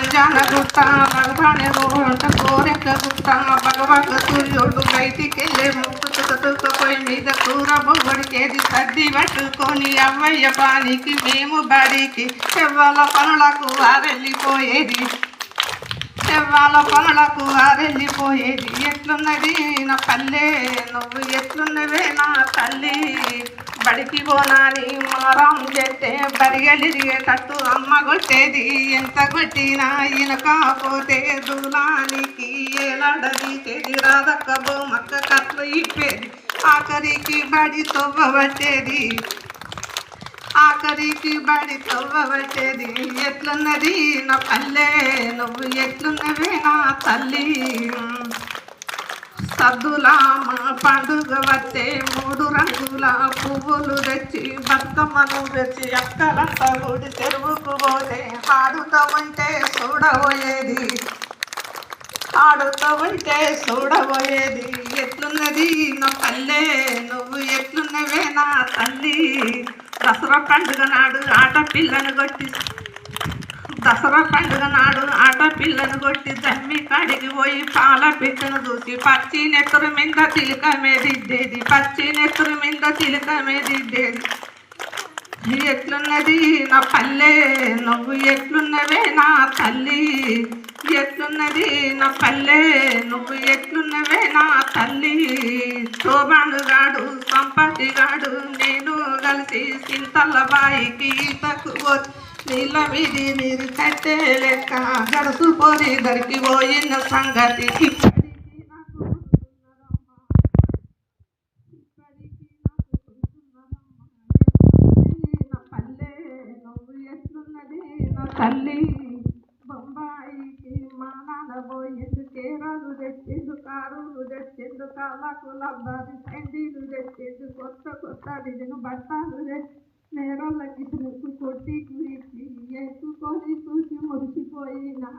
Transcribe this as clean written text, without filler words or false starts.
మంజాన గుట్ట మగవాణి రోడ్డ కోరెక్క గుట్ట భగవత సూర్యుడు బయటికెళ్ళే ముక్కుతుకపోయి మీద కూర బొగ్గడికేది సర్ది పట్టుకొని అవ్వయ్య పానికి మేము బడికి చెవ్వాల పనులకు వారెళ్ళిపోయేది చెవ్వాల పనులకు వారెళ్ళిపోయేది ఎట్లున్నది నా పల్లె నువ్వు ఎట్లున్నవే నా తల్లి బడికి పోనాని మారం చెట్టే బరిగలిరిగేటట్టు అమ్మ కొట్టేది ఎంత కొట్టినా ఇనకపోతే దూలానికి ఏలాడదీసేది రాదక్క బొమ్మక్క కట్లు ఇప్పేది ఆఖరికి బడి తొవ్వబట్టేది ఆఖరికి బడి తొవ్వబట్టేది ఎట్లున్నది నా పల్లె నువ్వు ఎట్లున్నవే నా తల్లి సద్దుల పండుగ వచ్చే 3 రంగుల పువ్వులు తెచ్చి బతుకమ్మను తెచ్చి అక్కలంతా గుడి చెరువుకు పోతే ఆడుతూ ఉంటే చూడబోయేది ఆడుతూ ఉంటే చూడబోయేది ఎట్లున్నది నా పల్లె నువ్వు ఎట్లున్నవే నా తల్లి దసరా పండుగ నాడు ఆటపిల్లను కొట్టి జమ్మి కాడికి పోయి పాల పిట్టను చూసి పచ్చి నెత్తురు మీద తిలక దిద్దేది ఎట్లున్నది నా పల్లె నువ్వు ఎట్లున్నవే నా తల్లి ఎట్లున్నది నా పల్లె నువ్వు ఎట్లున్నవే నా తల్లి శోభానుగాడు సంపతిగాడు నేను కలిసి సింతల్ల బాయికి ఈతకు నీళ్ళ మీది నీరు కట్టే లెక్క గడుసు పోరి దరికి పోయిన సంగతి పల్లె నువ్వు ఎట్లున్నది నా తల్లి బొంబాయికి మా నాన్న పోయిండు కేరాలు తెచ్చిండు కారులు తెచ్చిండు కాళ్ళకు లబ్బాది సండీలు తెచ్చిండు కొత్త డిజైన్ బట్టాలు తెచ్చి నేరాళ్ళకి కొట్టి ఇచ్చి చేసుకొని చూసి మురిసిపోయినా